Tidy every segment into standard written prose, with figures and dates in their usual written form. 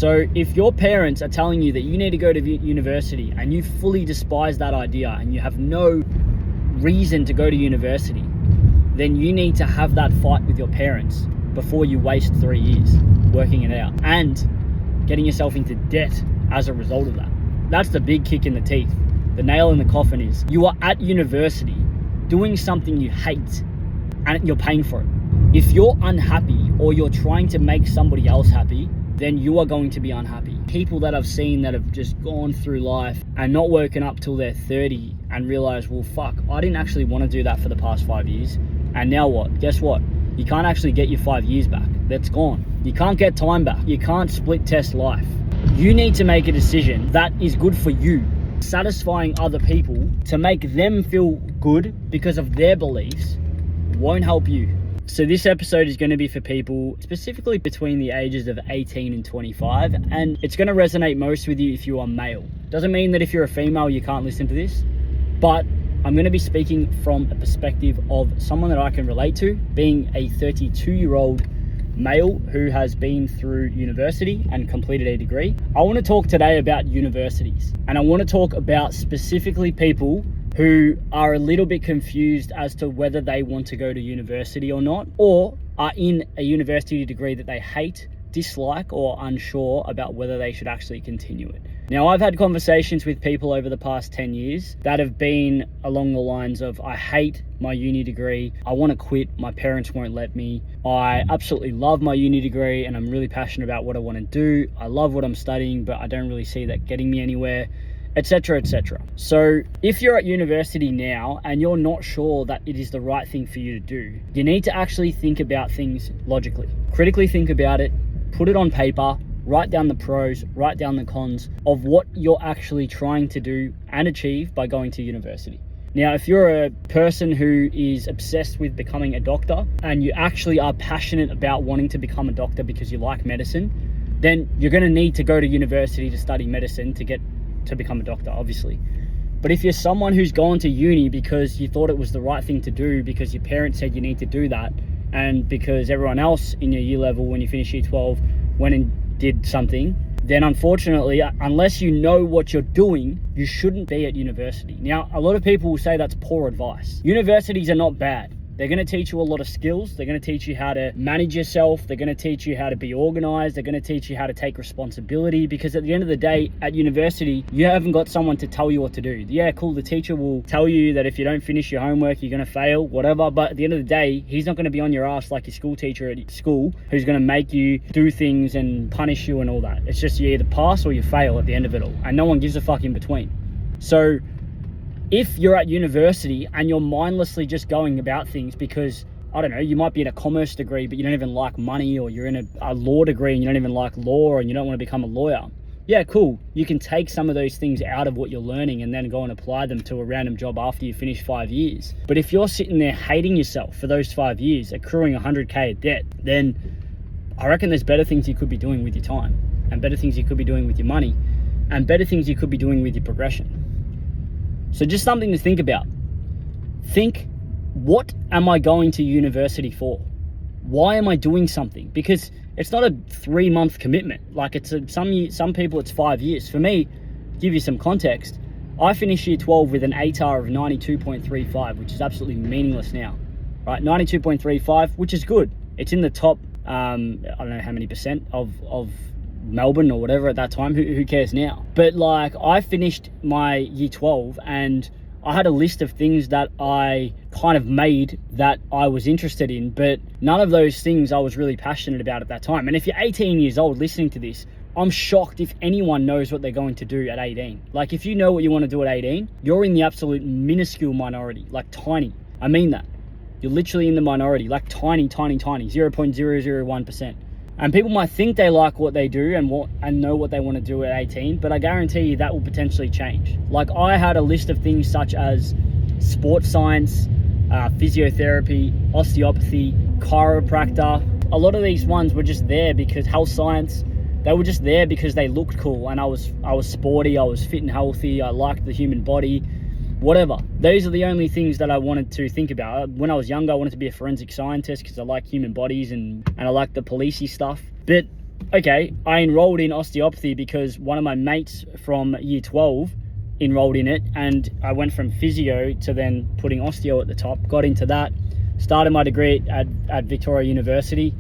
So if your parents are telling you that you need to go to university and you fully despise that idea and you have no reason to go to university, then you need to have that fight with your parents before you waste 3 years working it out and getting yourself into debt as a result of that. That's the big kick in the teeth. The nail in the coffin is you are at university doing something you hate and you're paying for it. If you're unhappy or you're trying to make somebody else happy, then you are going to be unhappy. People that I've seen that have just gone through life and not woken up till they're 30 and realize, well, fuck, I didn't actually want to do that for the past 5 years. And now what? Guess what? You can't actually get your 5 years back. That's gone. You can't get time back. You can't split test life. You need to make a decision that is good for you. Satisfying other people to make them feel good because of their beliefs won't help you. So this episode is going to be for people specifically between the ages of 18 and 25, and it's going to resonate most with you if you are male. Doesn't mean that if you're a female you can't listen to this, but I'm going to be speaking from a perspective of someone that I can relate to, being a 32-year-old male who has been through university and completed a degree. I want to talk today about universities, and I want to talk about specifically people who are a little bit confused as to whether they want to go to university or not, or are in a university degree that they hate, dislike, or unsure about whether they should actually continue it. Now, I've had conversations with people over the past 10 years that have been along the lines of, I hate my uni degree, I want to quit, my parents won't let me, I absolutely love my uni degree and I'm really passionate about what I want to do, I love what I'm studying, but I don't really see that getting me anywhere, etc, etc. So if you're at university now and you're not sure that it is the right thing for you to do, you need to actually think about things logically. Critically think about it, put it on paper, write down the pros, write down the cons of what you're actually trying to do and achieve by going to university. Now, if you're a person who is obsessed with becoming a doctor and you actually are passionate about wanting to become a doctor because you like medicine, then you're going to need to go to university to study medicine to become a doctor, obviously. But if you're someone who's gone to uni because you thought it was the right thing to do because your parents said you need to do that, and because everyone else in your year level when you finish year 12 went and did something, then unfortunately, unless you know what you're doing, you shouldn't be at university. Now, a lot of people will say that's poor advice. Universities are not bad. They're going to teach you a lot of skills. They're going to teach you how to manage yourself. They're going to teach you how to be organized. They're going to teach you how to take responsibility, because at the end of the day, at university, you haven't got someone to tell you what to do. Yeah, cool. The teacher will tell you that if you don't finish your homework, you're going to fail, whatever. But at the end of the day, he's not going to be on your ass like your school teacher at school, who's going to make you do things and punish you and all that. It's just you either pass or you fail at the end of it all. And no one gives a fuck in between. So if you're at university and you're mindlessly just going about things because, I don't know, you might be in a commerce degree, but you don't even like money, or you're in a law degree and you don't even like law and you don't want to become a lawyer. Yeah, cool. You can take some of those things out of what you're learning and then go and apply them to a random job after you finish 5 years. But if you're sitting there hating yourself for those 5 years, accruing 100K of debt, then I reckon there's better things you could be doing with your time, and better things you could be doing with your money, and better things you could be doing with your progression. So just something to think about. Think, what am I going to university for? Why am I doing something? Because it's not a 3-month commitment. Like some people it's 5 years. For me, to give you some context, I finished year 12 with an ATAR of 92.35, which is absolutely meaningless now, right? 92.35, which is good. It's in the top, I don't know how many percent of Melbourne or whatever at that time, who cares now? But like, I finished my year 12 and I had a list of things that I kind of made that I was interested in, but none of those things I was really passionate about at that time. And if you're 18 years old listening to this, I'm shocked if anyone knows what they're going to do at 18. Like, if you know what you want to do at 18, you're in the absolute minuscule minority, like tiny. I mean that. You're literally in the minority, like tiny, 0.001%. And people might think they like what they do and know what they want to do at 18, but I guarantee you that will potentially change. Like, I had a list of things such as sports science, physiotherapy, osteopathy, chiropractor. A lot of these ones were just there because health science, they were just there because they looked cool, and I was sporty, I was fit and healthy, I liked the human body, whatever. Those are the only things that I wanted to think about. When I was younger, I wanted to be a forensic scientist because I like human bodies and I like the policey stuff. But okay, I enrolled in osteopathy because one of my mates from year 12 enrolled in it, and I went from physio to then putting osteo at the top, got into that, started my degree at Victoria University.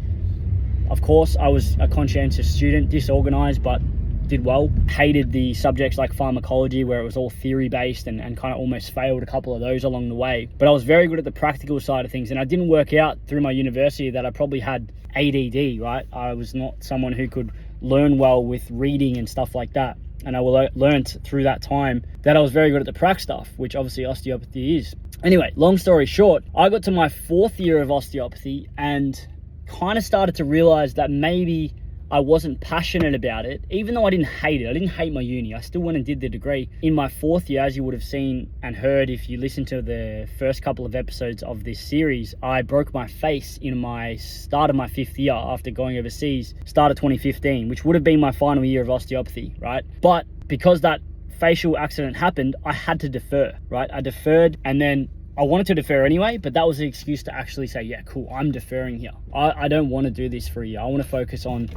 Of course, I was a conscientious student, disorganized, but did well. Hated the subjects like pharmacology, where it was all theory based, and kind of almost failed a couple of those along the way. But I was very good at the practical side of things, and I didn't work out through my university that I probably had ADD, right? I was not someone who could learn well with reading and stuff like that. And I learned through that time that I was very good at the prac stuff, which obviously osteopathy is. Anyway, long story short, I got to my 4th year of osteopathy and kind of started to realize that maybe I wasn't passionate about it, even though I didn't hate it. I didn't hate my uni. I still went and did the degree. In my 4th year, as you would have seen and heard if you listened to the first couple of episodes of this series, I broke my face in my start of my 5th year after going overseas, start of 2015, which would have been my final year of osteopathy, right? But because that facial accident happened, I had to defer, right? I deferred, and then I wanted to defer anyway, but that was the excuse to actually say, yeah, cool, I'm deferring here. I don't want to do this for a year. I want to focus on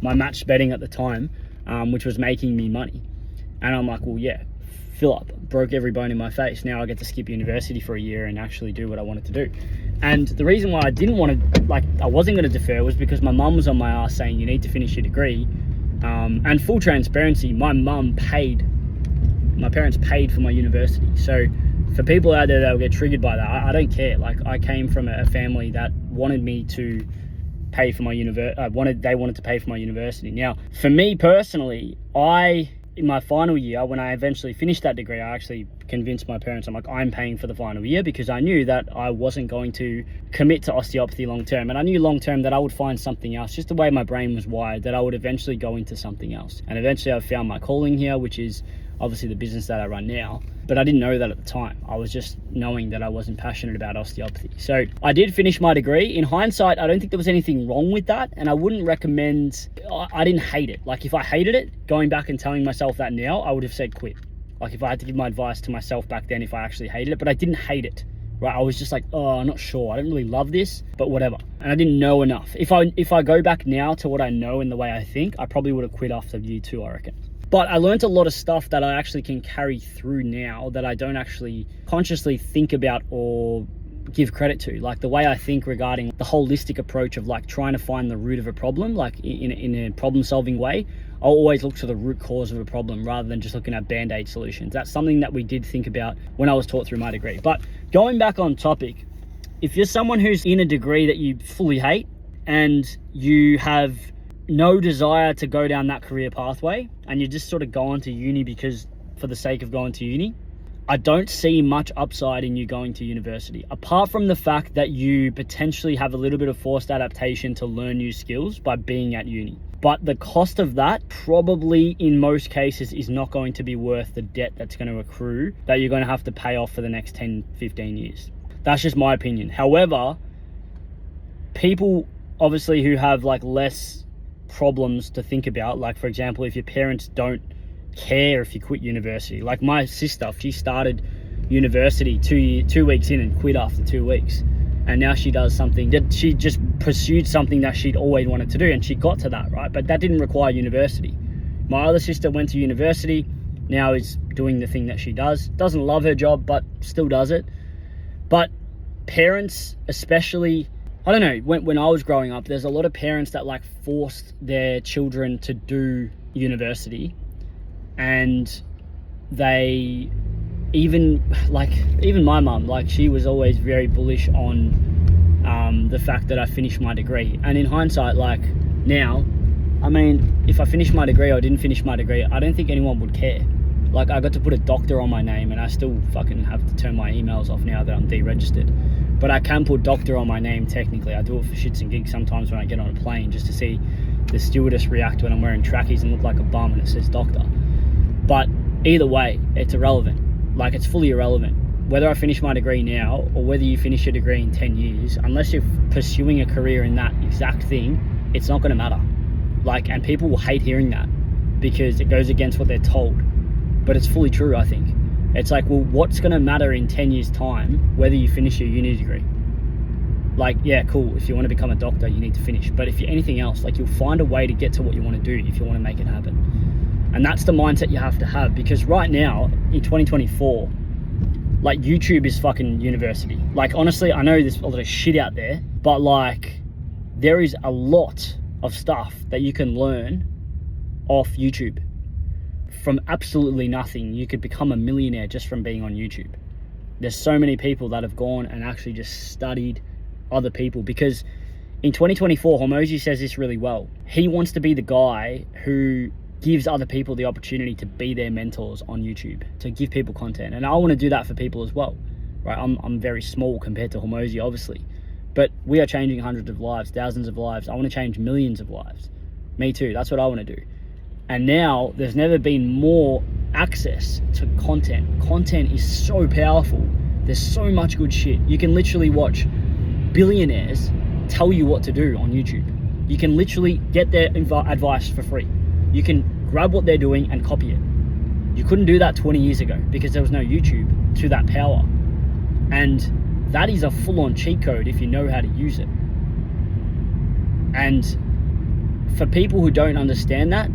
my match betting at the time, which was making me money. And I'm like, well, yeah, fill up, broke every bone in my face. Now I get to skip university for a year and actually do what I wanted to do. And the reason why I didn't want to, I wasn't going to defer was because my mum was on my ass saying, you need to finish your degree. And full transparency, my parents paid for my university. So for people out there that will get triggered by that, I don't care. Like, I came from a family that wanted me to pay for my they wanted to pay for my university. Now, for me personally, in my final year, when I eventually finished that degree, I actually convinced my parents, I'm paying for the final year, because I knew that I wasn't going to commit to osteopathy long term. And I knew long term that I would find something else, just the way my brain was wired, that I would eventually go into something else. And eventually I found my calling here, which is obviously the business that I run now. But I didn't know that at the time. I was just knowing that I wasn't passionate about osteopathy. So I did finish my degree. In hindsight, I don't think there was anything wrong with that. And I wouldn't recommend, I didn't hate it. Like, if I hated it, going back and telling myself that now, I would have said quit. Like, if I had to give my advice to myself back then, if I actually hated it, but I didn't hate it, right? I was just like, oh, I'm not sure. I don't really love this, but whatever. And I didn't know enough. If I go back now to what I know and the way I think, I probably would have quit after year 2, I reckon. But I learned a lot of stuff that I actually can carry through now that I don't actually consciously think about or give credit to. Like, the way I think regarding the holistic approach of like trying to find the root of a problem, like in a problem solving way, I'll always look to the root cause of a problem rather than just looking at band-aid solutions. That's something that we did think about when I was taught through my degree. But going back on topic, if you're someone who's in a degree that you fully hate and you have no desire to go down that career pathway, and you just sort of go on to uni because for the sake of going to uni, I don't see much upside in you going to university, apart from the fact that you potentially have a little bit of forced adaptation to learn new skills by being at uni. But the cost of that probably in most cases is not going to be worth the debt that's going to accrue that you're going to have to pay off for the next 10, 15 years. That's just my opinion. However, people obviously who have like less problems to think about, like for example, if your parents don't care if you quit university, like my sister, she started university 2 weeks in and quit after 2 weeks, and now she does something that she just pursued something that she'd always wanted to do, and she got to that, right? But that didn't require university. My other sister went to university, now is doing the thing that she doesn't love her job, but still does it. But parents, especially, I don't know, when I was growing up, there's a lot of parents that like forced their children to do university, and they even my mum, like she was always very bullish on the fact that I finished my degree. And in hindsight, like now, I mean, if I finished my degree or didn't finish my degree, I don't think anyone would care. Like, I got to put a doctor on my name, and I still fucking have to turn my emails off now that I'm deregistered. But I can put doctor on my name technically. I do it for shits and gigs sometimes when I get on a plane, just to see the stewardess react when I'm wearing trackies and look like a bum and it says doctor. But either way, it's irrelevant. Like, it's fully irrelevant. Whether I finish my degree now or whether you finish your degree in 10 years, unless you're pursuing a career in that exact thing, it's not going to matter. Like, and people will hate hearing that because it goes against what they're told. But it's fully true, I think. It's like, well, what's going to matter in 10 years' time whether you finish your uni degree? Like, yeah, cool, if you want to become a doctor, you need to finish. But if you're anything else, like, you'll find a way to get to what you want to do if you want to make it happen. And that's the mindset you have to have, because right now, in 2024, like, YouTube is fucking university. Like, honestly, I know there's a lot of shit out there, but, like, there is a lot of stuff that you can learn off YouTube. From absolutely nothing, you could become a millionaire just from being on YouTube. There's so many people that have gone and actually just studied other people, because in 2024, Hormozi says this really well. He wants to be the guy who gives other people the opportunity to be their mentors on YouTube, to give people content. And I want to do that for people as well, right? I'm very small compared to Hormozi, obviously, but we are changing hundreds of lives, thousands of lives. I want to change millions of lives. Me too. That's what I want to do. And now there's never been more access to content. Content is so powerful. There's so much good shit. You can literally watch billionaires tell you what to do on YouTube. You can literally get their advice for free. You can grab what they're doing and copy it. You couldn't do that 20 years ago because there was no YouTube to that power. And that is a full-on cheat code if you know how to use it. And for people who don't understand that,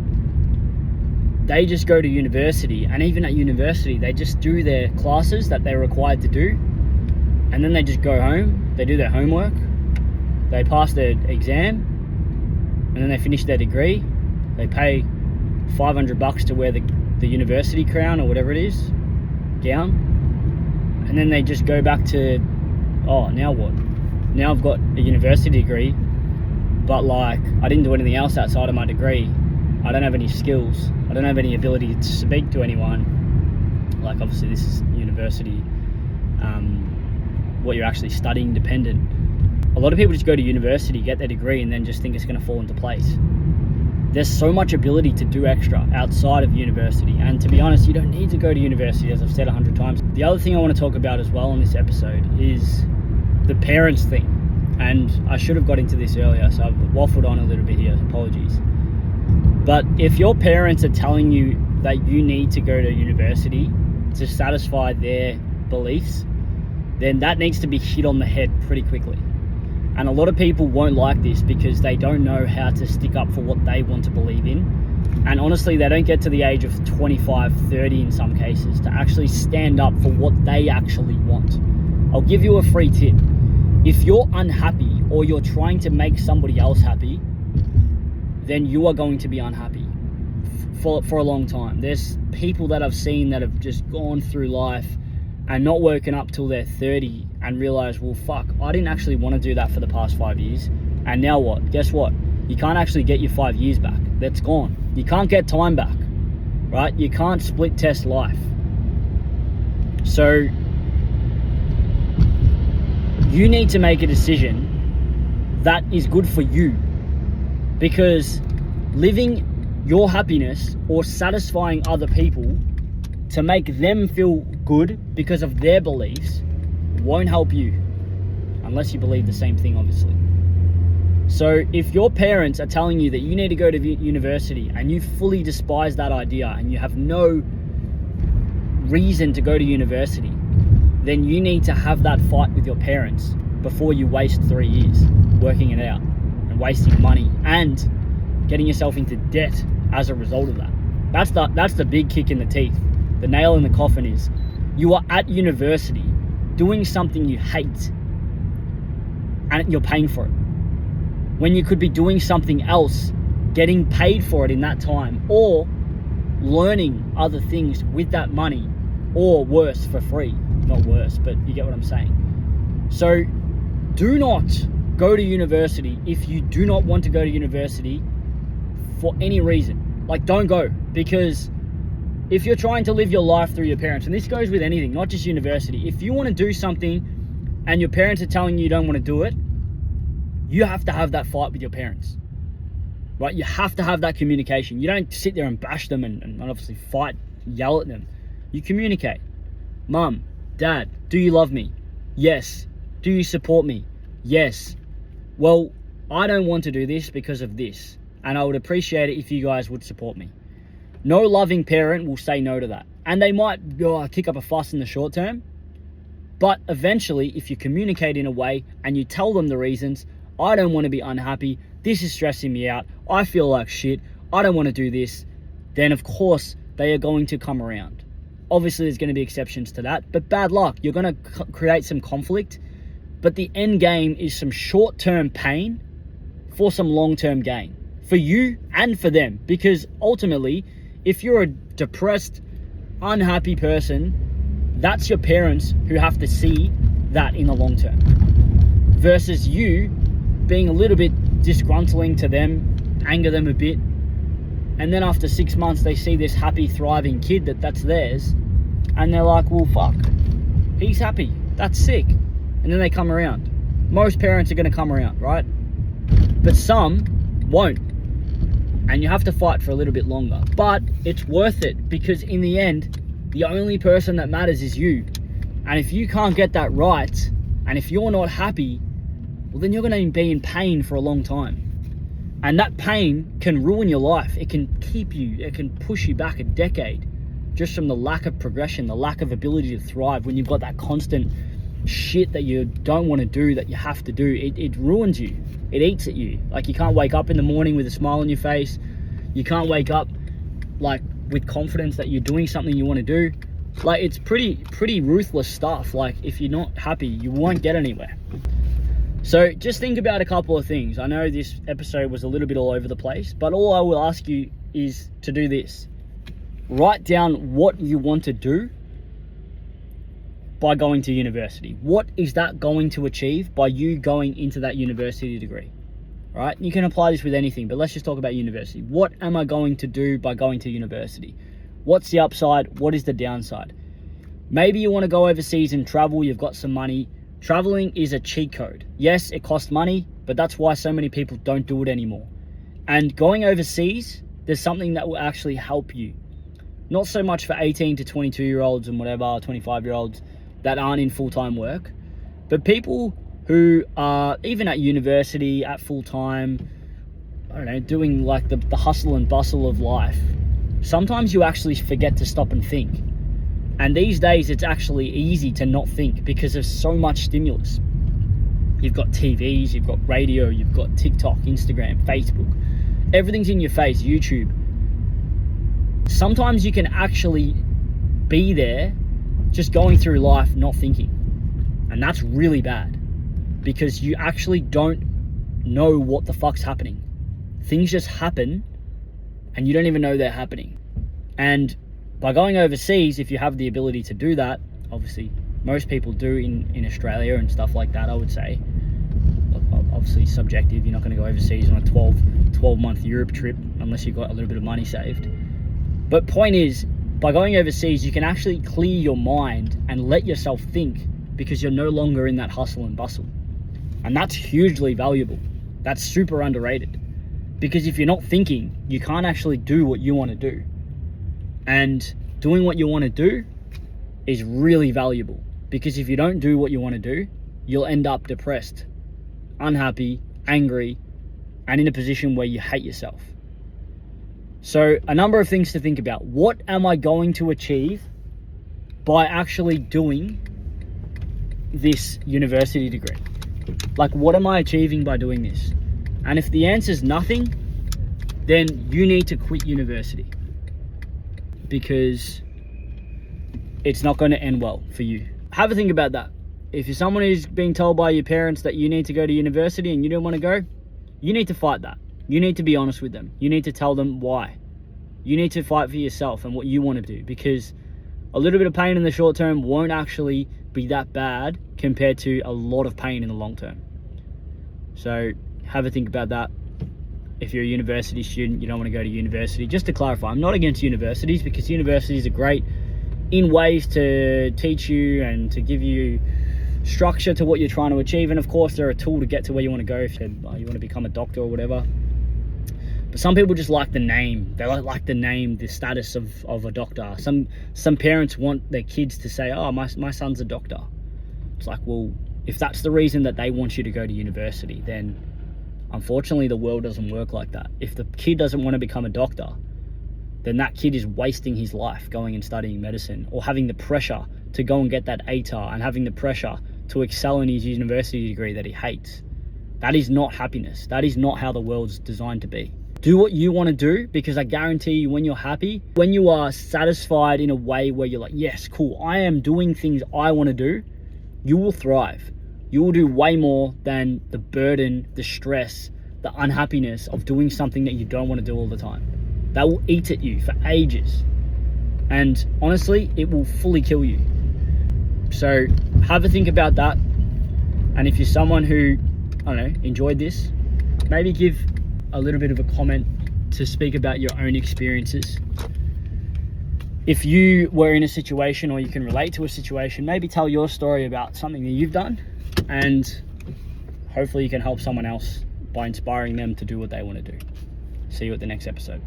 they just go to university, and even at university, they just do their classes that they're required to do, and then they just go home, they do their homework, they pass their exam, and then they finish their degree. They pay $500 to wear the university crown or whatever it is, gown, and then they just go back to, oh, now what? Now I've got a university degree, but like, I didn't do anything else outside of my degree. I don't have any skills. I don't have any ability to speak to anyone. Like, obviously this is university, what you're actually studying dependent. A lot of people just go to university, get their degree, and then just think it's going to fall into place. There's so much ability to do extra outside of university. And to be honest, you don't need to go to university, as I've said 100 times. The other thing I want to talk about as well in this episode is the parents thing. And I should have got into this earlier, so I've waffled on a little bit here, apologies. But if your parents are telling you that you need to go to university to satisfy their beliefs, then that needs to be hit on the head pretty quickly. And a lot of people won't like this because they don't know how to stick up for what they want to believe in. And honestly, they don't get to the age of 25, 30 in some cases to actually stand up for what they actually want. I'll give you a free tip. If you're unhappy or you're trying to make somebody else happy, then you are going to be unhappy for a long time. There's people that I've seen that have just gone through life and not woken up till they're 30 and realize, well, fuck, I didn't actually want to do that for the past 5 years. And now what? Guess what? You can't actually get your 5 years back. That's gone. You can't get time back, right? You can't split test life. So you need to make a decision that is good for you, because living your happiness or satisfying other people to make them feel good because of their beliefs won't help you, unless you believe the same thing, obviously. So if your parents are telling you that you need to go to university and you fully despise that idea and you have no reason to go to university, then you need to have that fight with your parents before you waste 3 years working it out and wasting money and getting yourself into debt as a result of that. That's the big kick in the teeth. The nail in the coffin is you are at university doing something you hate and you're paying for it, when you could be doing something else, getting paid for it in that time, or learning other things with that money, or worse, for free. Not worse, but you get what I'm saying. So do not go to university if you do not want to go to university for any reason. Like, don't go, because if you're trying to live your life through your parents, and this goes with anything, not just university, if you want to do something and your parents are telling you don't want to do it, you have to have that fight with your parents, right? You have to have that communication. You don't sit there and bash them and obviously fight, yell at them. You communicate. Mum, Dad, do you love me? Yes. Do you support me? Yes. Well, I don't want to do this because of this, and I would appreciate it if you guys would support me. No loving parent will say no to that. And they might kick up a fuss in the short term, But eventually, if you communicate in a way and you tell them the reasons, I don't want to be unhappy, this is stressing me out, I feel like shit, I don't want to do this, then of course they are going to come around. Obviously there's going to be exceptions to that, but bad luck. You're going to create some conflict, but the end game is some short-term pain for some long-term gain for you and for them. Because ultimately, if you're a depressed, unhappy person, that's your parents who have to see that in the long term, versus you being a little bit disgruntling to them, anger them a bit, and then after 6 months they see this happy, thriving kid that's theirs, and they're like, well, fuck, he's happy, that's sick. And then they come around. Most parents are going to come around, right? But some won't, and you have to fight for a little bit longer. But it's worth it, because in the end, the only person that matters is you. And if you can't get that right, and if you're not happy, well, then you're going to be in pain for a long time. And that pain can ruin your life. It can keep you, it can push you back a decade, just from the lack of progression, the lack of ability to thrive. When you've got that constant shit that you don't want to do, that you have to do, it ruins you. It eats at you. Like, you can't wake up in the morning with a smile on your face. You can't wake up like with confidence that you're doing something you want to do. Like, it's pretty ruthless stuff. Like, if you're not happy, you won't get anywhere. So just think about a couple of things. I know this episode was a little bit all over the place, but all I will ask you is to do this. Write down what you want to do by going to university. What is that going to achieve by you going into that university degree? Right? You can apply this with anything, but let's just talk about university. What am I going to do by going to university? What's the upside? What is the downside? Maybe you want to go overseas and travel. You've got some money. Traveling is a cheat code. Yes, it costs money, but that's why so many people don't do it anymore. And going overseas, there's something that will actually help you. Not so much for 18 to 22 year olds and whatever, 25 year olds that aren't in full-time work, but people who are even at university, at full-time, I don't know, doing like the hustle and bustle of life. Sometimes you actually forget to stop and think. And these days it's actually easy to not think because there's so much stimulus. You've got TVs, you've got radio, you've got TikTok, Instagram, Facebook. Everything's in your face, YouTube. Sometimes you can actually be there just going through life not thinking. And that's really bad, because you actually don't know what the fuck's happening. Things just happen and you don't even know they're happening. And by going overseas, if you have the ability to do that, obviously most people do in Australia and stuff like that, I would say. Obviously subjective, you're not going to go overseas on a 12-month Europe trip unless you've got a little bit of money saved. But point is, by going overseas, you can actually clear your mind and let yourself think, because you're no longer in that hustle and bustle. And that's hugely valuable. That's super underrated. Because if you're not thinking, you can't actually do what you want to do. And doing what you want to do is really valuable. Because if you don't do what you want to do, you'll end up depressed, unhappy, angry, and in a position where you hate yourself. So a number of things to think about. What am I going to achieve by actually doing this university degree? Like, what am I achieving by doing this? And if the answer is nothing, then you need to quit university, because it's not going to end well for you. Have a think about that. If you're someone who's being told by your parents that you need to go to university and you don't want to go, you need to fight that. You need to be honest with them. You need to tell them why. You need to fight for yourself and what you want to do, because a little bit of pain in the short term won't actually be that bad compared to a lot of pain in the long term. So have a think about that. If you're a university student, you don't want to go to university. Just to clarify, I'm not against universities, because universities are great in ways to teach you and to give you structure to what you're trying to achieve. And of course, they're a tool to get to where you want to go if you want to become a doctor or whatever. But some people just like the name. They like the name, the status of a doctor. Some parents want their kids to say, oh, my son's a doctor. It's like, well, if that's the reason that they want you to go to university, then unfortunately the world doesn't work like that. If the kid doesn't want to become a doctor, then that kid is wasting his life going and studying medicine, or having the pressure to go and get that ATAR and having the pressure to excel in his university degree that he hates. That is not happiness. That is not how the world's designed to be. Do what you want to do, because I guarantee you, when you're happy, when you are satisfied in a way where you're like, yes, cool, I am doing things I want to do, you will thrive. You will do way more than the burden, the stress, the unhappiness of doing something that you don't want to do all the time. That will eat at you for ages. And honestly, it will fully kill you. So have a think about that. And if you're someone who, I don't know, enjoyed this, maybe give a little bit of a comment to speak about your own experiences. If you were in a situation, or you can relate to a situation, maybe tell your story about something that you've done, and hopefully you can help someone else by inspiring them to do what they want to do. See you at the next episode.